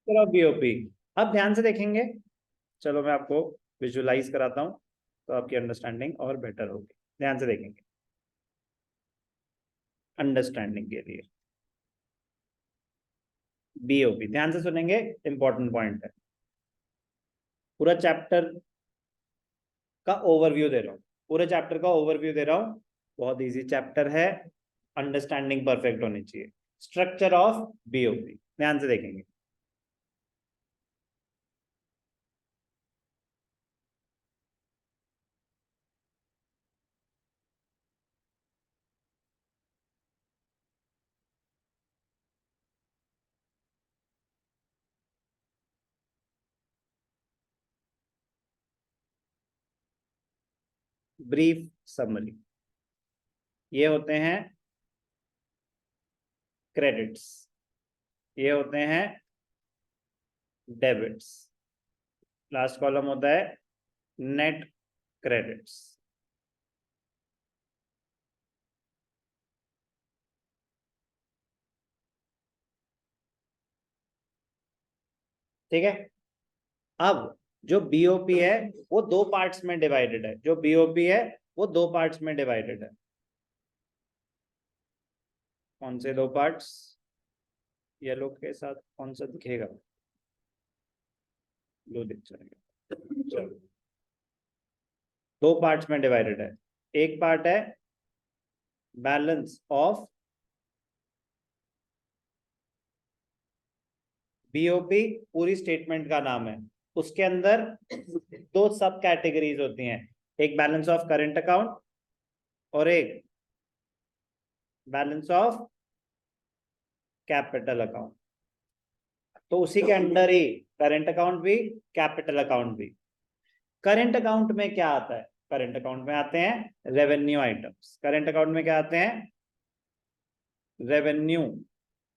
Structure of BOP. अब ध्यान से देखेंगे, चलो मैं आपको विजुलाइज कराता हूँ तो आपकी अंडरस्टैंडिंग और बेटर होगी। ध्यान से देखेंगे अंडरस्टैंडिंग के लिए। बीओपी ध्यान से सुनेंगे, इंपॉर्टेंट पॉइंट है। पूरा चैप्टर का ओवरव्यू दे रहा हूँ, पूरे चैप्टर का ओवरव्यू दे रहा हूँ। बहुत इजी चैप्टर है, अंडरस्टैंडिंग परफेक्ट होनी चाहिए। स्ट्रक्चर ऑफ बीओपी ध्यान से देखेंगे। ब्रीफ समरी, ये होते हैं क्रेडिट्स, ये होते हैं डेबिट्स, लास्ट कॉलम होता है नेट क्रेडिट्स। ठीक है। अब जो बीओपी है वो दो पार्ट्स में डिवाइडेड है, जो बीओपी है वो दो पार्ट्स में डिवाइडेड है। कौन से दो पार्ट्स? येलो के साथ कौन सा दिखेगा? ब्लू दिख जाएगा। चलो, दो पार्ट्स में डिवाइडेड है। एक पार्ट है बैलेंस ऑफ बीओपी, पूरी स्टेटमेंट का नाम है। उसके अंदर दो सब कैटेगरीज होती हैं, एक बैलेंस ऑफ करंट अकाउंट और एक बैलेंस ऑफ कैपिटल अकाउंट। तो उसी के अंडर ही करंट अकाउंट भी, कैपिटल अकाउंट भी। करंट अकाउंट में क्या आता है? करंट अकाउंट में आते हैं रेवेन्यू आइटम्स। करंट अकाउंट में क्या आते हैं? Revenue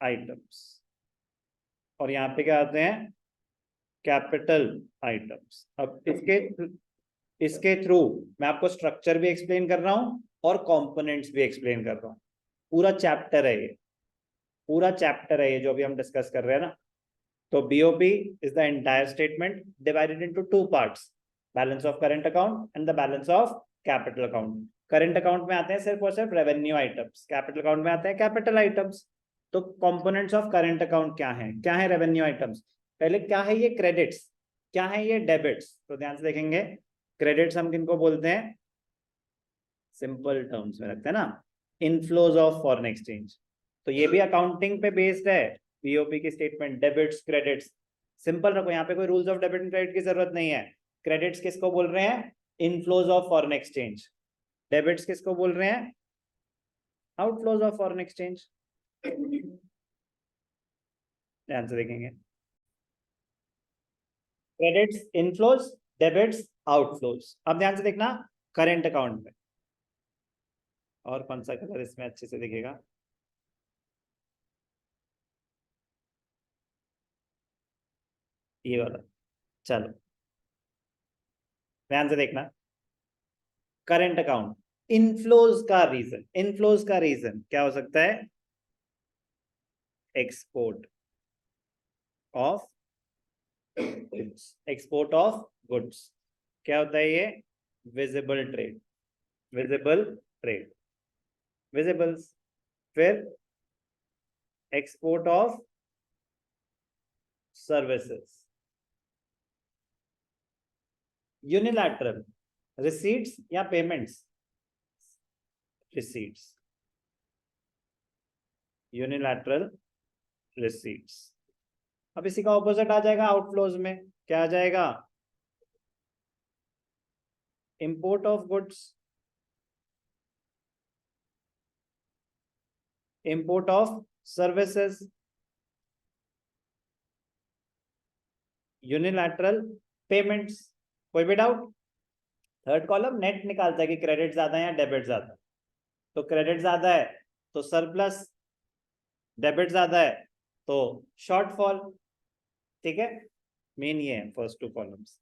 items. और यहाँ पे क्या आते हैं? Capital items. अब इसके थ्रू मैं आपको स्ट्रक्चर भी एक्सप्लेन कर रहा हूं और कंपोनेंट्स भी एक्सप्लेन कर रहा हूं। पूरा चैप्टर है ये, पूरा चैप्टर है ये जो अभी हम डिस्कस कर रहे हैं ना। तो BOP is the entire statement divided into two parts, balance of current account and the balance of capital account. Current account में आते हैं सिर्फ और सिर्फ रेवेन्यू आइटम्स, कैपिटल अकाउंट में आते हैं कैपिटल आइटम्स। तो कंपोनेंट्स ऑफ करंट अकाउंट क्या है? क्या है रेवेन्यू आइटम्स? पहले क्या है ये क्रेडिट्स, क्या है ये डेबिट्स? तो ध्यान से देखेंगे। क्रेडिट्स हम किनको बोलते हैं? सिंपल टर्म्स में रखते हैं ना, इनफ्लोज ऑफ फॉरेन एक्सचेंज। तो ये भी अकाउंटिंग पे बेस्ड है, बीओपी की स्टेटमेंट। डेबिट्स क्रेडिट्स सिंपल रखो, यहाँ पे कोई rules of debit and credit की जरूरत नहीं है। क्रेडिट्स किसको बोल रहे हैं? Inflows of foreign exchange. Debits किसको बोल रहे हैं? Outflows of foreign exchange. ध्यान से देखेंगे, क्रेडिट्स इनफ्लोज, डेबिट्स आउटफ्लोज। अब ध्यान से देखना करेंट अकाउंट में, और कौन सा कलर इसमें अच्छे से दिखेगा? ये वाला। चलो ध्यान से देखना, करंट अकाउंट इनफ्लोज का रीजन, इनफ्लोज का रीजन क्या हो सकता है? Export of goods, export of goods. क्या होता है ये? Visible trade, visible trade, visibles. फिर export of services, unilateral receipts या पेमेंट्स, रिसीट्स, यूनिलैटरल रिसीट्स। अब इसी का ऑपोजिट आ जाएगा आउटफ्लोज में, क्या आ जाएगा? Import of goods, import of services, unilateral payments. कोई भी डाउट? थर्ड कॉलम नेट निकालता है कि क्रेडिट ज्यादा है या डेबिट ज्यादा। तो क्रेडिट ज्यादा है तो सरप्लस, डेबिट ज्यादा है तो शॉर्टफॉल। ठीक है, मेन ये है फर्स्ट टू कॉलम्स।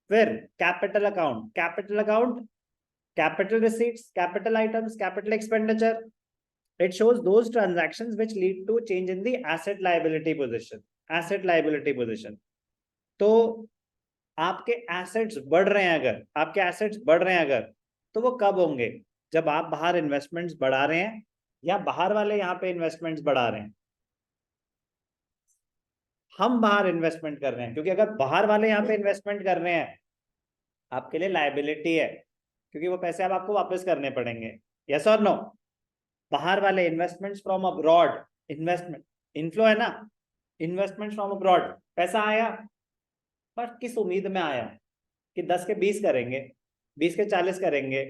फिर capital account, capital account capital receipts, capital items, capital expenditure. It shows those transactions which lead to change in the asset liability position. Asset liability position. तो आपके assets बढ़ रहे हैं, अगर आपके एसेट्स बढ़ रहे हैं अगर, तो वो कब होंगे? जब आप बाहर इन्वेस्टमेंट्स बढ़ा रहे हैं या बाहर वाले यहाँ पे इन्वेस्टमेंट्स बढ़ा रहे हैं। हम बाहर इन्वेस्टमेंट कर रहे हैं, क्योंकि अगर बाहर वाले यहाँ पे इन्वेस्टमेंट कर रहे हैं आपके लिए लायबिलिटी है, क्योंकि वो पैसे अब आपको वापस करने पड़ेंगे। यस और नो? बाहर वाले investments from abroad, investment inflow है ना, इन्वेस्टमेंट फ्रॉम अब्रॉड, पैसा आया, पर किस उम्मीद में आया कि 10 के 20 करेंगे, 20 के 40 करेंगे,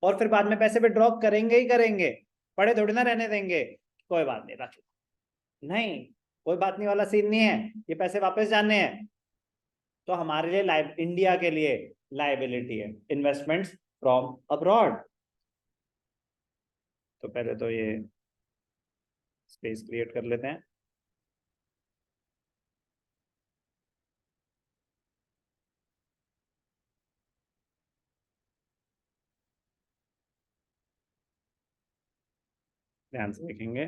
और फिर बाद में पैसे पे ड्रॉप करेंगे ही करेंगे, पड़े थोड़ी ना रहने देंगे, कोई बात नहीं रख, नहीं, कोई बात नहीं वाला सीन नहीं है, ये पैसे वापस जाने हैं। तो हमारे लिए इंडिया के लिए लायबिलिटी है इन्वेस्टमेंट्स फ्रॉम अब्रॉड। तो पहले तो ये स्पेस क्रिएट कर लेते हैं। ध्यान से देखेंगे।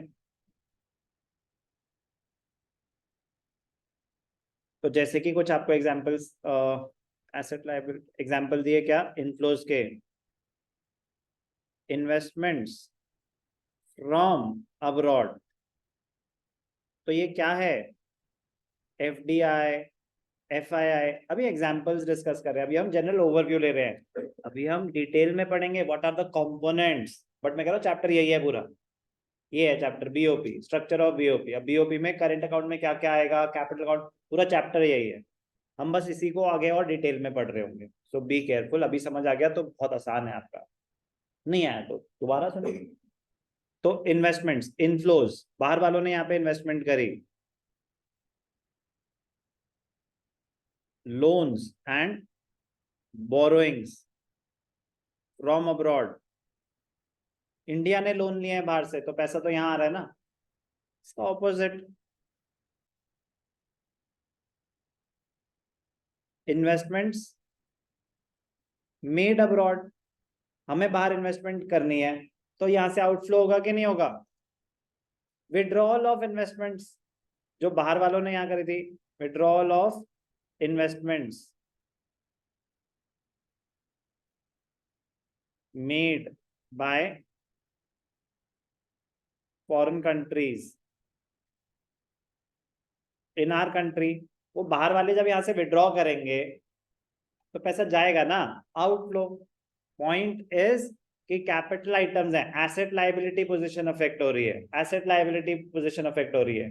तो जैसे कि कुछ आपको एग्जांपल्स, एसेट लायबिलिटी एग्जांपल दिए क्या इनफ्लोज के, इन्वेस्टमेंट्स फ्रॉम अब्रॉड, तो ये क्या है? FDI, FII. अभी एग्जांपल्स डिस्कस कर रहे हैं, अभी हम जनरल ओवरव्यू ले रहे हैं, अभी हम डिटेल में पढ़ेंगे what are the components. But मैं कह रहा हूँ चैप्टर यही है पूरा, ये है chapter BOP, structure of BOP. अब बीओपी में करंट अकाउंट में क्या क्या आएगा, कैपिटल अकाउंट, पूरा चैप्टर यही है। हम बस इसी को आगे और डिटेल में पढ़ रहे होंगे, सो बी केयरफुल। अभी समझ आ गया तो बहुत आसान है आपका, नहीं आया तो दोबारा सुनो। तो इन्वेस्टमेंट्स, इनफ्लोज, बाहर वालों ने यहाँ पे इन्वेस्टमेंट करी, loans and borrowings from abroad, India ने लोन लिया है बाहर से, तो पैसा तो यहाँ आ रहा है ना, इसका ऑपोजिट। इन्वेस्टमेंट्स मेड अब्रॉड, हमें बाहर इन्वेस्टमेंट करनी है, तो यहां से आउटफ्लो होगा कि नहीं होगा? विड्रॉल ऑफ इन्वेस्टमेंट्स, जो बाहर वालों ने यहाँ करी थी, withdrawal of investments made by foreign countries in our country. वो बाहर वाले जब यहाँ से विड्रॉ करेंगे तो पैसा जाएगा ना, आउटफ्लो। पॉइंट इज कि कैपिटल आइटम्स हैं, एसेट लायबिलिटी पोजीशन अफेक्ट हो रही है, एसेट लायबिलिटी पोजीशन अफेक्ट हो रही है।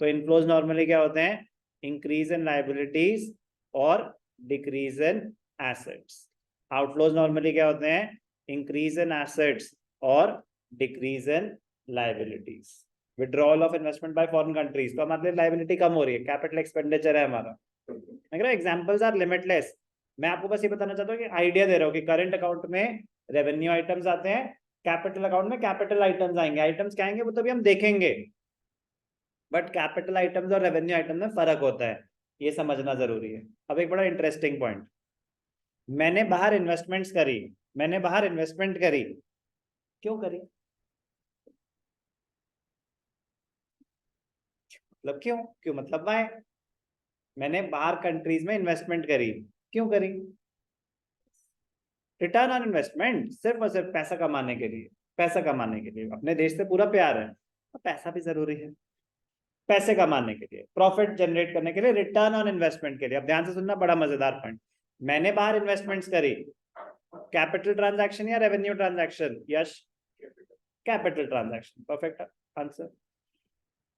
तो इनफ्लोज नॉर्मली क्या होते हैं? इंक्रीज इन लायबिलिटीज और decrease in assets. Outflows normally क्या होते हैं? इंक्रीज इन एसेट्स और decrease in liabilities. Withdrawal of investment by foreign countries, तो हमारे लायबिलिटी कम हो रही है, कैपिटल एक्सपेंडिचर है हमारा। Examples are limitless. मैं आपको बस ये बताना चाहता हूँ कि आइडिया दे रहा हूँ कि करंट अकाउंट में रेवेन्यू आइटम्स आते हैं, कैपिटल अकाउंट में कैपिटल आइटम्स आएंगे। आइटम्स क्या आएंगे वो तो भी हम देखेंगे, बट कैपिटल आइटम्स और रेवेन्यू आइटम में फर्क होता है, ये समझना जरूरी है। अब एक बड़ा इंटरेस्टिंग पॉइंट, मैंने बाहर इन्वेस्टमेंट्स करी, मैंने बाहर इन्वेस्टमेंट करी, क्यों करी? मतलब क्यों, क्यों मतलब वाई। मैंने बाहर कंट्रीज में इन्वेस्टमेंट करी, क्यों करी? रिटर्न ऑन इन्वेस्टमेंट, सिर्फ और सिर्फ पैसा कमाने के लिए, पैसा कमाने के लिए। अपने देश से पूरा प्यार है, तो पैसा भी जरूरी है, पैसे कमाने के लिए, प्रॉफिट जनरेट करने के लिए, रिटर्न ऑन इन्वेस्टमेंट के लिए। अब ध्यान से सुनना, बड़ा मजेदार पॉइंट। मैंने बाहर इन्वेस्टमेंट्स करी, कैपिटल ट्रांजैक्शन या revenue transaction? Yes, capital transaction, perfect answer.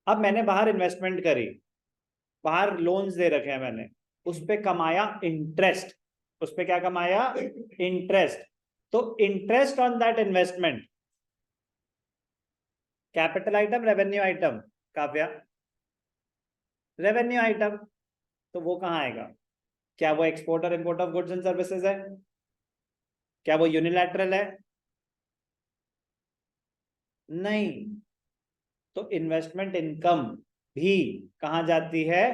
अब मैंने बाहर इन्वेस्टमेंट करी, बाहर लोन्स दे रखे हैं मैंने, उस पे कमाया इंटरेस्ट, उस पे क्या कमाया? इंटरेस्ट। तो interest on that investment, capital item revenue item? Kavya, revenue item. तो वो कहां आएगा? क्या वो एक्सपोर्ट और import of goods and services है? क्या वो यूनिलैटरल है? नहीं। तो इन्वेस्टमेंट इनकम भी कहां जाती है?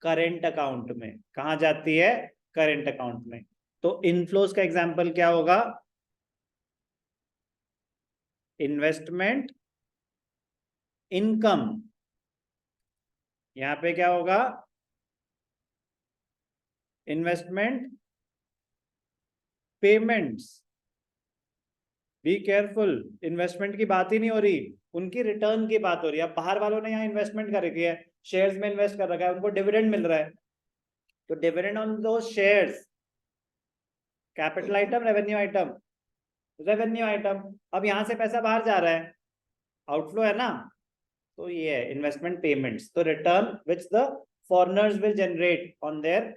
करेंट अकाउंट में। कहां जाती है? करेंट अकाउंट में। तो इनफ्लोज का एग्जांपल क्या होगा? इन्वेस्टमेंट इनकम यहाँ पे क्या होगा, investment payments. Be careful, investment की बात ही नहीं हो रही, उनकी रिटर्न की बात हो रही है। अब बाहर वालों ने यहाँ इन्वेस्टमेंट कर रखी है, शेयर्स में इन्वेस्ट कर रखा है, उनको डिविडेंड मिल रहा है, तो डिविडेंड ऑन दो shares, capital item, revenue item, revenue item. अब यहां से पैसा बाहर जा रहा है, आउटफ्लो है ना, तो ये है इन्वेस्टमेंट पेमेंट्स। तो return which the foreigners will generate on their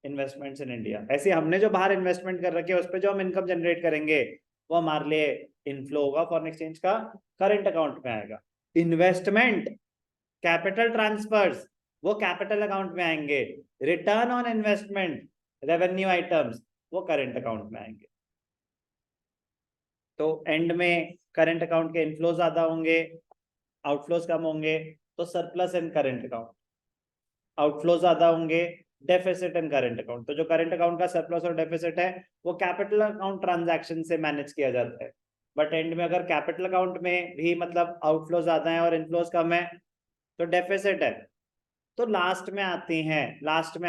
investments in India. ऐसे हमने जो बाहर इन्वेस्टमेंट कर रखे है उस पर जो हम इनकम जनरेट करेंगे वो हमारे लिए इनफ्लो होगा, फॉरेन एक्सचेंज का करंट अकाउंट में आएगा। इन्वेस्टमेंट कैपिटल ट्रांसफर्स वो कैपिटल अकाउंट में आएंगे। Return on investment revenue items वो करंट अकाउंट में आएंगे। तो एंड में करंट अकाउंट के इनफ्लो ज्यादा होंगे, आउटफ्लोज कम होंगे, तो सरप्लस इन करंट अकाउंट। आउटफ्लो ज्यादा होंगे, डेफिसिट इन करंट अकाउंट। तो जो करंट अकाउंट का सरप्लस और डेफिसिट है वो कैपिटल अकाउंट ट्रांजैक्शन से मैनेज किया जाता है। बट एंड में अगर कैपिटल अकाउंट में भी मतलब आउटफ्लो ज्यादा है और इनफ्लोज कम है तो डेफिसिट है। तो लास्ट में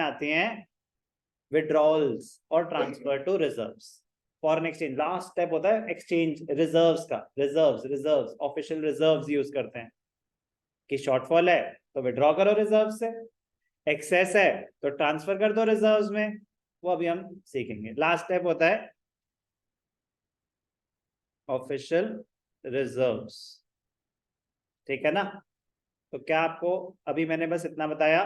आती हैं विड्रॉल्स और transfer to reserves. Foreign exchange last step होता है एक्सचेंज रिजर्व्स का, रिजर्व्स ऑफिशियल रिजर्व्स यूज करते हैं कि शॉर्टफॉल है तो विड्रॉ करो रिजर्व से, एक्सेस है तो ट्रांसफर कर दो रिजर्व्स में, वो अभी हम सीखेंगे। लास्ट स्टेप होता है ऑफिशियल रिजर्व्स, ठीक है ना। तो क्या आपको अभी मैंने बस इतना बताया,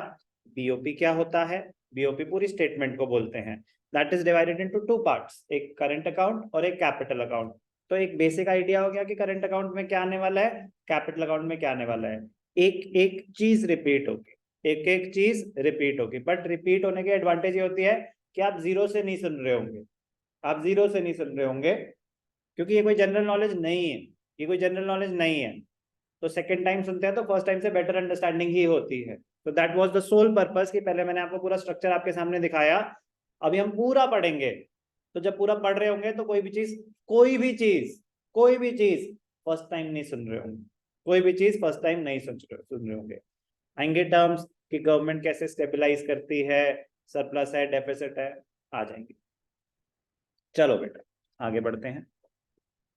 बीओपी क्या होता है। बीओपी पूरी स्टेटमेंट को बोलते हैं, that is divided into two parts, एक करंट अकाउंट और एक कैपिटल अकाउंट। तो एक बेसिक आइडिया हो गया कि करंट अकाउंट में क्या आने वाला है, कैपिटल अकाउंट में क्या आने वाला है। एक एक चीज रिपीट होगी, एक एक चीज रिपीट होगी, बट रिपीट होने की एडवांटेज ये होती है कि आप जीरो से नहीं सुन रहे होंगे, आप जीरो से नहीं सुन रहे होंगे, क्योंकि ये कोई जनरल नॉलेज नहीं है, ये कोई जनरल नॉलेज नहीं है। तो सेकंड टाइम सुनते हैं तो फर्स्ट टाइम से बेटर अंडरस्टैंडिंग ही होती है। तो that was the sole purpose कि पहले मैंने आपको पूरा स्ट्रक्चर आपके सामने दिखाया, अभी हम पूरा पढ़ेंगे। तो जब पूरा पढ़ रहे होंगे तो कोई भी चीज फर्स्ट टाइम नहीं सुन रहे होंगे, कोई भी चीज फर्स्ट टाइम नहीं सुन रहे होंगे। आएंगे टर्म्स कि गवर्नमेंट कैसे स्टेबलाइज करती है, सरप्लस है, डेफिसिट है, आ जाएंगे। चलो बेटा आगे बढ़ते हैं।